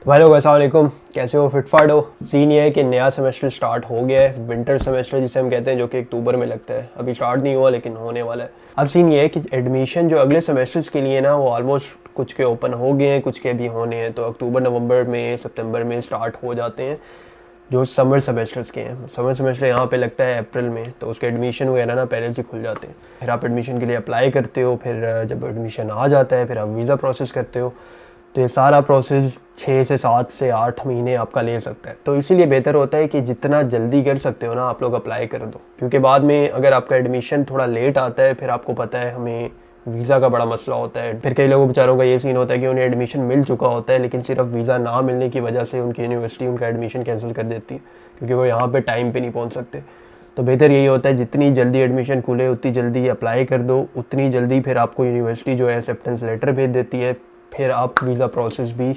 Hello अस्सलाम वालेकुम, कैसे हो? फिटफाट हो? सीन ये है कि नया सेमेस्टर स्टार्ट हो गया है, विंटर सेमेस्टर जिसे हम कहते हैं, जो कि अक्टूबर में लगता है। अभी स्टार्ट नहीं हुआ लेकिन होने वाला है। अब सीन ये है कि एडमिशन जो अगले सेमेस्टर्स के लिए ना, वो ऑलमोस्ट कुछ के ओपन हो गए हैं, कुछ के भी होने हैं। तो अक्टूबर नवंबर में, सितंबर में स्टार्ट हो जाते हैं जो समर सेमेस्टर्स के हैं। समर सेमेस्टर यहाँ पे लगता है अप्रैल में, तो उसके एडमिशन वगैरह ना पहले से खुल जाते हैं। फिर आप एडमिशन के लिए अप्लाई करते हो, फिर जब एडमिशन आ जाता है फिर आप वीज़ा प्रोसेस करते हो। तो ये सारा प्रोसेस 6 से 7 से 8 महीने आपका ले सकता है। तो इसीलिए बेहतर होता है कि जितना जल्दी कर सकते हो ना आप लोग अप्लाई कर दो, क्योंकि बाद में अगर आपका एडमिशन थोड़ा लेट आता है फिर आपको पता है हमें वीज़ा का बड़ा मसला होता है। फिर कई लोगों बेचारों का ये सीन होता है कि उन्हें एडमिशन मिल चुका होता है लेकिन सिर्फ वीज़ा ना मिलने की वजह से उनकी यूनिवर्सिटी उनका एडमिशन कैंसिल कर देती है, क्योंकि वो यहाँ पे टाइम पे नहीं पहुँच सकते। तो बेहतर यही होता है जितनी जल्दी एडमिशन खुले उतनी जल्दी अप्लाई कर दो, उतनी जल्दी फिर आपको यूनिवर्सिटी जो है एक्सेप्टेंस लेटर भेज देती है, फिर आप वीज़ा प्रोसेस भी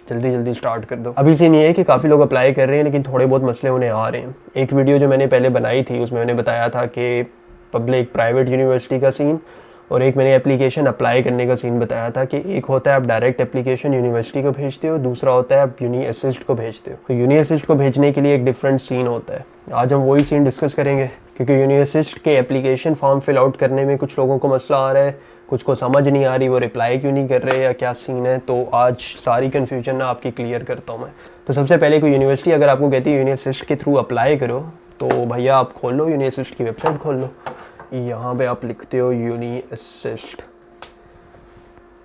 जल्दी जल्दी स्टार्ट कर दो। अभी सीन ये है कि काफ़ी लोग अप्लाई कर रहे हैं लेकिन थोड़े बहुत मसले उन्हें आ रहे हैं। एक वीडियो जो मैंने पहले बनाई थी उसमें मैंने बताया था कि पब्लिक प्राइवेट यूनिवर्सिटी का सीन, और एक मैंने एप्लीकेशन अप्लाई करने का सीन बताया था कि एक होता है आप डायरेक्ट एप्लीकेशन यूनिवर्सिटी को भेजते हो, दूसरा होता है आप यूनी असिस्ट को भेजते हो। तो यूनी असिस्ट को भेजने के लिए एक डिफरेंट सीन होता है। आज हम वही सीन डिस्कस करेंगे, क्योंकि यूनी असिस्ट के एप्लीकेशन फॉर्म फिल आउट करने में कुछ लोगों को मसला आ रहा है, कुछ को समझ नहीं आ रही वो रिप्लाई क्यों नहीं कर रहे या क्या सीन है। तो आज सारी कन्फ्यूजन ना आपकी क्लियर करता हूँ मैं। तो सबसे पहले कोई यूनिवर्सिटी अगर आपको कहती है यूनी असिस्ट के थ्रू अप्लाई करो, तो भैया आप खोल लो यूनी असिस्ट की वेबसाइट खोल लो। यहाँ पे आप लिखते हो यूनी असिस्ट,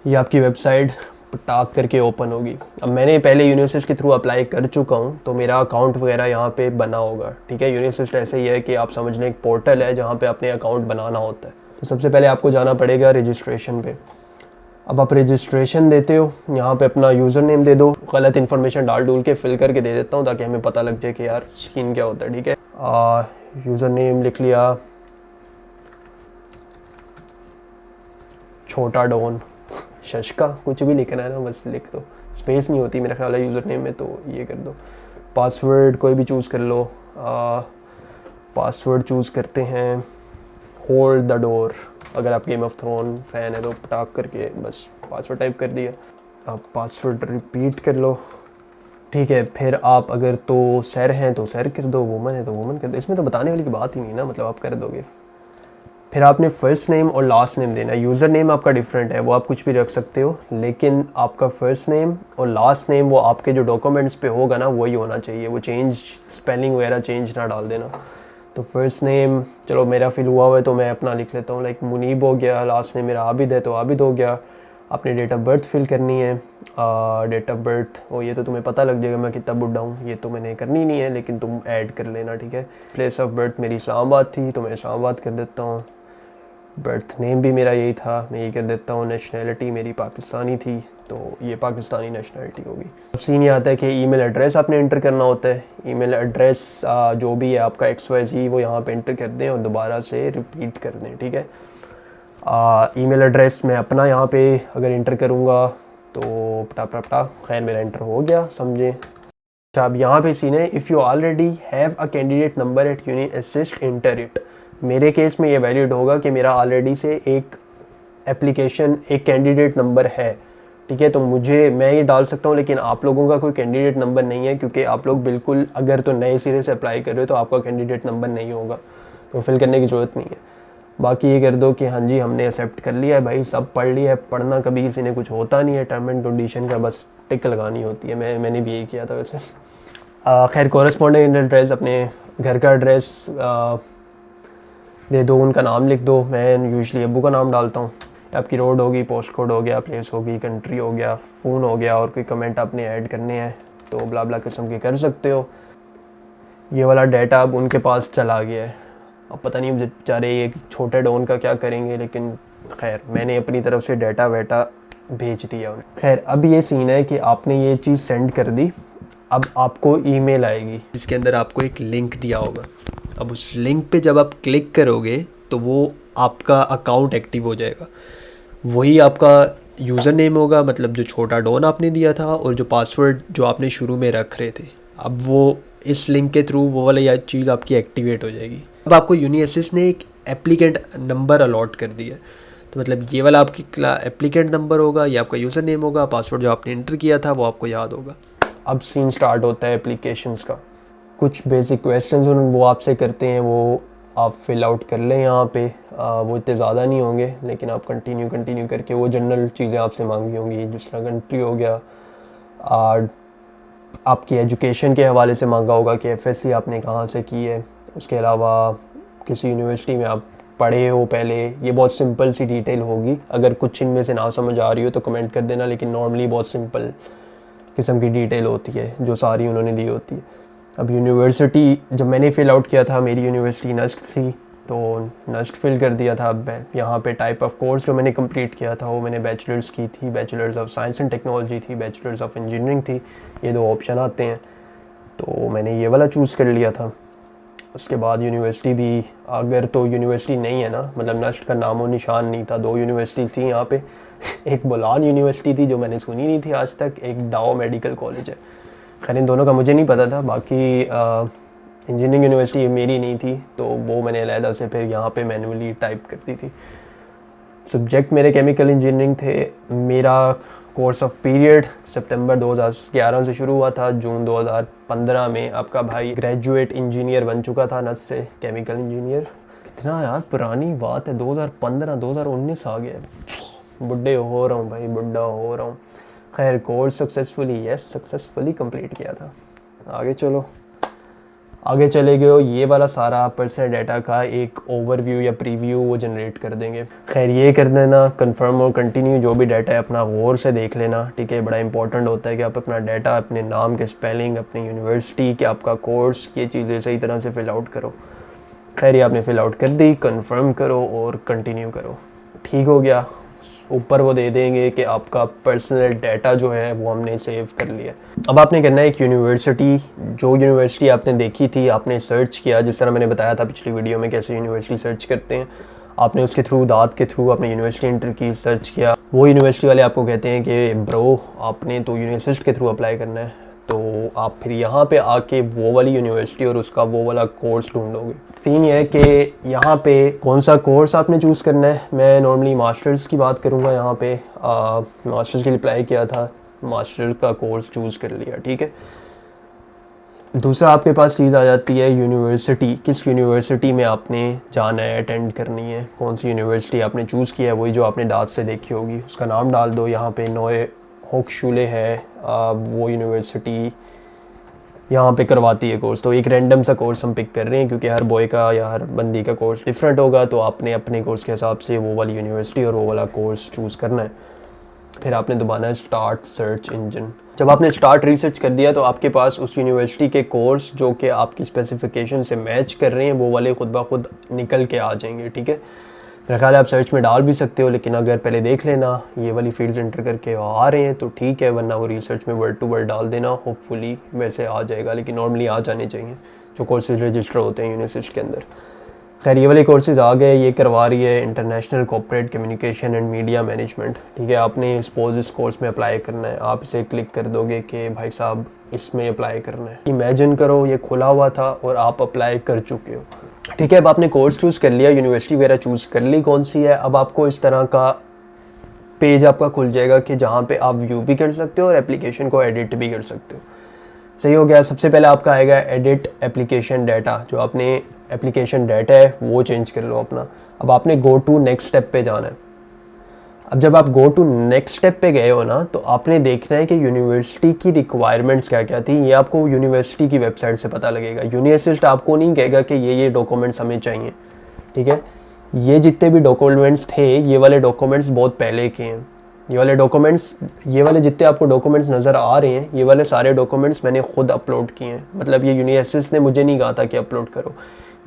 ये आपकी वेबसाइट टाक करके ओपन होगी। अब मैंने पहले यूनिवर्सिटी के थ्रू अप्लाई कर चुका हूँ तो मेरा अकाउंट वगैरह यहाँ पे बना होगा, ठीक है। यूनिवर्सिटी ऐसे ही है कि आप समझ लें एक पोर्टल है जहाँ पे अपने अकाउंट बनाना होता है। तो सबसे पहले आपको जाना पड़ेगा रजिस्ट्रेशन पे। अब आप रजिस्ट्रेशन देते हो, यहाँ पे अपना यूज़र नेम दे दो। गलत इन्फॉर्मेशन डाल के फिल करके दे देता हूँ ताकि हमें पता लग जाए कि यार स्कीम क्या होता है, ठीक है। यूज़र नेम लिख लिया छोटा डॉन, शशका, कुछ भी लिखना है ना बस लिख दो, स्पेस नहीं होती मेरा ख्याल है यूज़र नेम में, तो ये कर दो। पासवर्ड कोई भी चूज़ कर लो। पासवर्ड चूज़ करते हैं होल्ड द डोर। अगर आप गेम ऑफ थ्रोन फ़ैन है तो पटाक करके बस पासवर्ड टाइप कर दिया। आप पासवर्ड रिपीट कर लो, ठीक है। फिर आप अगर तो सर हैं तो सर कर दो, वुमन है तो वुमन कर दो। इसमें तो बताने वाली की बात ही नहीं ना, मतलब आप कर दोगे। फिर आपने फर्स्ट नेम और लास्ट नेम देना है। यूज़र नेम आपका डिफरेंट है, वो आप कुछ भी रख सकते हो, लेकिन आपका फर्स्ट नेम और लास्ट नेम वो आपके जो डॉक्यूमेंट्स पे होगा ना वही होना चाहिए। वो चेंज स्पेलिंग वगैरह चेंज ना डाल देना। तो फर्स्ट नेम चलो मेरा फिल हुआ है तो मैं अपना लिख लेता हूँ, लाइक मुनीब हो गया। लास्ट नेम मेरा आबिद है तो आबिद हो गया। अपनी डेट ऑफ बर्थ फिल करनी है। डेट ऑफ बर्थ ओ ये तो तुम्हें पता लग जाएगा मैं कितना बुढ़ा हूँ, ये तो मैंने करनी नहीं है लेकिन तुम ऐड कर लेना, ठीक है। प्लेस ऑफ बर्थ मेरी इस्लामाबाद थी तो मैं इस्लामाबाद कर देता हूँ। बर्थ नेम भी मेरा यही था, मैं ये कर देता हूँ। नेशनैलिटी मेरी पाकिस्तानी थी तो ये पाकिस्तानी नेशनैलिटी होगी। अब सीन ये आता है कि ईमेल एड्रेस आपने इंटर करना होता है। ईमेल एड्रेस जो भी है आपका XYZ वो यहाँ पे इंटर कर दें और दोबारा से रिपीट कर दें, ठीक है। ईमेल एड्रेस मैं अपना यहाँ पे अगर इंटर करूँगा तो पटा खैर मेरा इंटर हो गया, समझें। अच्छा अब यहाँ पे सीन है if you already have a candidate number at Uni Assist enter it. मेरे केस में ये वैलिड होगा कि मेरा ऑलरेडी से एक एप्लीकेशन एक कैंडिडेट नंबर है, ठीक है। तो मैं ये डाल सकता हूँ, लेकिन आप लोगों का कोई कैंडिडेट नंबर नहीं है, क्योंकि आप लोग बिल्कुल अगर तो नए सिरे से अप्लाई कर रहे हो तो आपका कैंडिडेट नंबर नहीं होगा, तो फिल करने की ज़रूरत नहीं है। बाकी ये कर दो कि हाँ जी हमने एक्सेप्ट कर लिया है भाई, सब पढ़ लिया है। पढ़ना कभी किसी ने कुछ होता नहीं है, टर्म एंड कंडीशन का बस टिक लगानी होती है। मैंने भी यही किया था वैसे। खैर कॉरेस्पॉन्डिंग एड्रेस अपने घर का एड्रेस दे दो, उनका नाम लिख दो। मैं यूजुअली अब्बू का नाम डालता हूँ। आपकी रोड होगी, पोस्ट कोड हो गया, प्लेस होगी, कंट्री हो गया, फ़ोन हो गया, और कोई कमेंट आपने ऐड करने हैं तो ब्ला ब्ला किस्म के कर सकते हो। ये वाला डाटा अब उनके पास चला गया है। अब पता नहीं बेचारे ये छोटे डॉन का क्या करेंगे, लेकिन खैर मैंने अपनी तरफ से डाटा वेटा भेज दिया उन्हें। खैर अब ये सीन है कि आपने ये चीज़ सेंड कर दी। अब आपको ईमेल आएगी जिसके अंदर आपको एक लिंक दिया होगा। अब उस लिंक पे जब आप क्लिक करोगे तो वो आपका अकाउंट एक्टिव हो जाएगा। वही आपका यूज़र नेम होगा, मतलब जो छोटा डॉन आपने दिया था, और जो पासवर्ड जो आपने शुरू में रख रहे थे। अब वो इस लिंक के थ्रू वो वाली चीज़ आपकी एक्टिवेट हो जाएगी। अब आपको यूनी असिस्ट ने एक एप्लीकेंट नंबर अलॉट कर दिया, तो मतलब ये वाला आपकी एप्लीकेंट नंबर होगा, ये आपका यूज़र नेम होगा, पासवर्ड जो आपने इंटर किया था वो आपको याद होगा। अब सीन स्टार्ट होता है एप्लीकेशंस का। कुछ बेसिक क्वेश्चंस वो आपसे करते हैं, वो आप फिल आउट कर लें यहाँ पे। वो इतने ज़्यादा नहीं होंगे, लेकिन आप कंटिन्यू करके वो जनरल चीज़ें आपसे मांगी होंगी, जिस तरह कंट्री हो गया, आपकी एजुकेशन के हवाले से मांगा होगा कि एफएससी आपने कहाँ से की है, उसके अलावा किसी यूनिवर्सिटी में आप पढ़े हो पहले। ये बहुत सिंपल सी डिटेल होगी, अगर कुछ इनमें से ना समझ आ रही हो तो कमेंट कर देना, लेकिन नॉर्मली बहुत सिंपल किस्म की डिटेल होती है जो सारी उन्होंने दी होती है। अब यूनिवर्सिटी जब मैंने फ़िल आउट किया था, मेरी यूनिवर्सिटी नस्ट थी, तो नस्ट फिल कर दिया था। अब यहाँ पे टाइप ऑफ कोर्स जो मैंने कंप्लीट किया था वो मैंने बैचलर्स की थी, bachelors of science and technology थी, बैचलर्स ऑफ इंजीनियरिंग थी। ये 2 ऑप्शन आते हैं, तो मैंने ये वाला चूज़ कर लिया था। उसके बाद यूनिवर्सिटी भी, अगर तो यूनिवर्सिटी नहीं है ना, मतलब नस्ट का नामो निशान नहीं था। 2 यूनिवर्सिटी थी यहाँ पे एक बोलान यूनिवर्सिटी थी जो मैंने सुनी नहीं थी आज तक, एक डाओ मेडिकल कॉलेज है। खैर इन दोनों का मुझे नहीं पता था। बाकी इंजीनियरिंग यूनिवर्सिटी मेरी नहीं थी, तो वो मैंने अलहदा से फिर यहाँ पे मैनुअली टाइप कर दी थी। सब्जेक्ट मेरे केमिकल इंजीनियरिंग थे। मेरा कोर्स ऑफ पीरियड सितंबर 2011 से शुरू हुआ था। जून 2015 में आपका भाई ग्रेजुएट इंजीनियर बन चुका था नस से, केमिकल इंजीनियर। कितना यार पुरानी बात है, 2015 2019 आ गया, बुढ़े हो रहा हूँ भाई, बुढ़ा हो रहा हूँ। खैर कोर्स सक्सेसफुली कंप्लीट किया था। आगे चले गए, ये वाला सारा पर्सनल डाटा का एक ओवरव्यू या प्रीव्यू वो जनरेट कर देंगे। खैर ये कर देना, कंफर्म और कंटिन्यू जो भी डाटा है अपना गौर से देख लेना, ठीक है। बड़ा इंपॉर्टेंट होता है कि आप अपना डाटा, अपने नाम के स्पेलिंग, अपनी यूनिवर्सिटी के आपका कोर्स, ये चीज़ें सही तरह से फिल आउट करो। खैर ये आपने फिल आउट कर दी, कंफर्म करो और कंटिन्यू करो। ठीक हो गया। ऊपर वो दे देंगे कि आपका पर्सनल डाटा जो है वो हमने सेव कर लिया। अब आपने करना है एक यूनिवर्सिटी, जो यूनिवर्सिटी आपने देखी थी, आपने सर्च किया, जिस तरह मैंने बताया था पिछली वीडियो में कैसे यूनिवर्सिटी सर्च करते हैं। आपने उसके थ्रू, दाद के थ्रू आपने यूनिवर्सिटी एंटर की, सर्च किया। वो यूनिवर्सिटी वाले आपको कहते हैं कि ब्रो आपने तो यूनिवर्सिटी के थ्रू अप्लाई करना है, तो आप फिर यहाँ पे आके वो वाली यूनिवर्सिटी और उसका वो वाला कोर्स ढूंढोगे। सीन ये है कि यहाँ पे कौन सा कोर्स आपने चूज़ करना है। मैं नॉर्मली मास्टर्स की बात करूँगा। यहाँ पे मास्टर्स के लिए अप्लाई किया था, मास्टर का कोर्स चूज़ कर लिया, ठीक है। दूसरा आपके पास चीज़ आ जाती है यूनिवर्सिटी, किस यूनिवर्सिटी में आपने जाना है, अटेंड करनी है, कौन सी यूनिवर्सिटी आपने चूज़ किया है, वही जो आपने दाद से देखी होगी, उसका नाम डाल दो। यहाँ पे नोए होक्सशुले है, वो यूनिवर्सिटी यहाँ पे करवाती है कोर्स। तो एक रैंडम सा कोर्स हम पिक कर रहे हैं, क्योंकि हर बॉय का या हर बंदी का कोर्स डिफरेंट होगा, तो आपने अपने कोर्स के हिसाब से वो वाली यूनिवर्सिटी और वो वाला कोर्स चूज़ करना है। फिर आपने दबाना है स्टार्ट सर्च इंजन। जब आपने स्टार्ट रिसर्च कर दिया तो आपके पास उस यूनिवर्सिटी के कोर्स जो कि आपकी स्पेसिफिकेशन से मैच कर रहे हैं वो वाले खुद ब खुद निकल के आ जाएंगे, ठीक है। मेरा ख्याल है आप सर्च में डाल भी सकते हो, लेकिन अगर पहले देख लेना ये वाली फील्ड्स एंटर करके आ रहे हैं तो ठीक है, वरना वो रिसर्च में वर्ड टू वर्ड डाल देना, होपफुली वैसे आ जाएगा, लेकिन नॉर्मली आ जाने चाहिए जो कोर्सेज रजिस्टर होते हैं यूनिवर्सिटी के अंदर। खैर ये वाले कोर्सेज आ गए। ये करवा रही है international corporate communication and media management, ठीक है। आपने सपोज इस कोर्स में अप्लाई करना है, आप इसे क्लिक कर दोगे कि भाई साहब इसमें अप्लाई करना है। इमेजिन करो ये खुला हुआ था और आप अप्लाई कर चुके हो, ठीक है। अब आपने कोर्स चूज़ कर लिया, यूनिवर्सिटी वगैरह चूज़ कर ली कौन सी है। अब आपको इस तरह का पेज आपका खुल जाएगा कि जहाँ पे आप व्यू भी कर सकते हो और एप्लीकेशन को एडिट भी कर सकते हो। सही हो गया। सबसे पहले आपका आएगा एडिट एप्लीकेशन डाटा, जो आपने एप्लीकेशन डाटा है वो चेंज कर लो अपना। अब आपने गो टू नेक्स्ट स्टेप पे जाना है। अब जब आप गो टू नेक्स्ट स्टेप पे गए हो ना, तो आपने देखना है कि यूनिवर्सिटी की रिक्वायरमेंट्स क्या क्या थी। ये आपको यूनिवर्सिटी की वेबसाइट से पता लगेगा। यूनिवर्सिटी आपको नहीं कहेगा कि ये डॉक्यूमेंट्स हमें चाहिए, ठीक है। ये जितने भी डॉक्यूमेंट्स थे, ये वाले डॉक्यूमेंट्स बहुत पहले के हैं। ये वाले डॉक्यूमेंट्स, ये वाले जितने आपको डॉक्यूमेंट्स नज़र आ रहे हैं, ये वाले सारे डॉक्यूमेंट्स मैंने खुद अपलोड किए हैं। मतलब ये यूनिवर्सिटी ने मुझे नहीं कहा था कि अपलोड करो,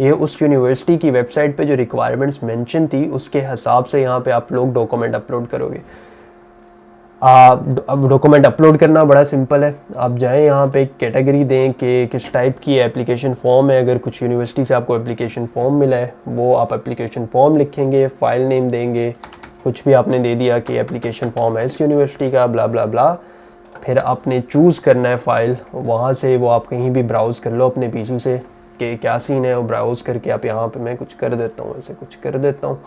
ये उस यूनिवर्सिटी की वेबसाइट पे जो रिक्वायरमेंट्स मेंशन थी उसके हिसाब से यहाँ पे आप लोग डॉक्यूमेंट अपलोड करोगे। अब डॉक्यूमेंट अपलोड करना बड़ा सिंपल है। आप जाएं यहाँ पे कैटेगरी दें कि किस टाइप की एप्लीकेशन फॉर्म है। अगर कुछ यूनिवर्सिटी से आपको एप्लीकेशन फॉर्म मिला है वो आप एप्लीकेशन फॉर्म लिखेंगे, फाइल नेम देंगे, कुछ भी आपने दे दिया कि एप्लीकेशन फॉर्म है इस यूनिवर्सिटी का, ब्ला ब्ला ब्ला। फिर आपने चूज़ करना है फ़ाइल, वहाँ से वो आप कहीं भी ब्राउज़ कर लो अपने पीसी से कि क्या सीन है, वो ब्राउज़ करके आप यहाँ पे, मैं कुछ कर देता हूँ, ऐसे कुछ कर देता हूँ,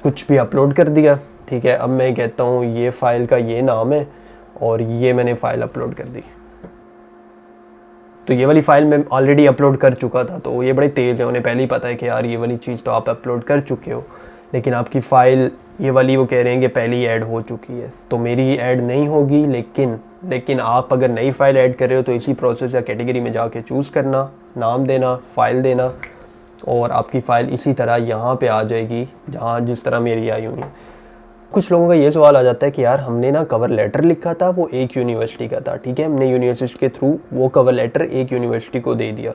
कुछ भी अपलोड कर दिया, ठीक है। अब मैं कहता हूँ ये फ़ाइल का ये नाम है और ये मैंने फ़ाइल अपलोड कर दी, तो ये वाली फ़ाइल मैं ऑलरेडी अपलोड कर चुका था, तो ये बड़े तेज़ हैं, उन्हें पहले ही पता है कि यार ये वाली चीज़ तो आप अपलोड कर चुके हो, लेकिन आपकी फ़ाइल ये वाली वो कह रहे हैं कि पहले ही ऐड हो चुकी है। तो मेरी ऐड नहीं होगी, लेकिन आप अगर नई फ़ाइल ऐड कर रहे हो तो इसी प्रोसेस या कैटेगरी में जाके चूज़ करना, नाम देना, फ़ाइल देना, और आपकी फ़ाइल इसी तरह यहाँ पे आ जाएगी जहाँ जिस तरह मेरी आई हुई है। कुछ लोगों का ये सवाल आ जाता है कि यार हमने ना कवर लेटर लिखा था, वो एक यूनिवर्सिटी का था, ठीक है, हमने यूनिवर्सिटी के थ्रू वो कवर लेटर एक यूनिवर्सिटी को दे दिया,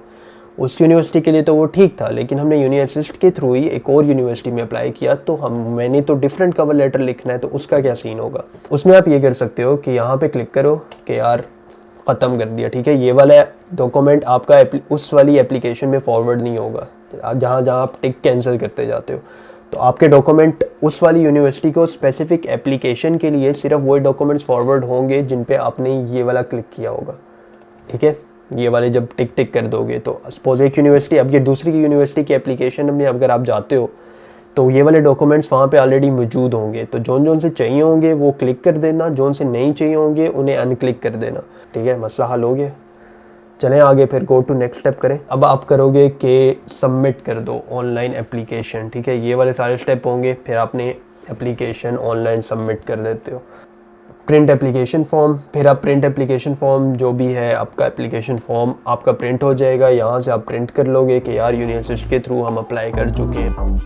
उस यूनिवर्सिटी के लिए तो वो ठीक था, लेकिन हमने यूनिवर्सिटी के थ्रू ही एक और यूनिवर्सिटी में अप्लाई किया, तो मैंने तो डिफरेंट कवर लेटर लिखना है, तो उसका क्या सीन होगा। उसमें आप ये कर सकते हो कि यहाँ पे क्लिक करो कि यार ख़त्म कर दिया, ठीक है, ये वाला डॉक्यूमेंट आपका उस वाली एप्लीकेशन में फॉरवर्ड नहीं होगा जहाँ आप टिक कैंसिल करते जाते हो। तो आपके डॉक्यूमेंट उस वाली यूनिवर्सिटी को स्पेसिफिक एप्लीकेशन के लिए सिर्फ वही डॉक्यूमेंट्स फॉरवर्ड होंगे जिन पे आपने ये वाला क्लिक किया होगा, ठीक है। ये वाले जब टिक टिक कर दोगे तो सपोज एक यूनिवर्सिटी, अब ये दूसरी यूनिवर्सिटी की एप्लीकेशन में अगर आप जाते हो तो ये वाले डॉक्यूमेंट्स वहाँ पे ऑलरेडी मौजूद होंगे, तो जोन से चाहिए होंगे वो क्लिक कर देना, जोन से नहीं चाहिए होंगे उन्हें अनक्लिक कर देना, ठीक है, मसला हल हो गया। चलें आगे, फिर गो टू नेक्स्ट स्टेप करें। अब आप करोगे कि सबमिट कर दो ऑनलाइन एप्लीकेशन, ठीक है, ये वाले सारे स्टेप होंगे, फिर आपने एप्लीकेशन ऑनलाइन सबमिट कर देते हो। प्रिंट एप्लीकेशन फॉर्म, फिर आप प्रिंट एप्लीकेशन फॉर्म जो भी है आपका एप्लीकेशन फॉर्म आपका प्रिंट हो जाएगा, यहाँ से आप प्रिंट कर लोगे कि यार यूनिवर्सिटी के थ्रू हम अप्लाई कर चुके हैं।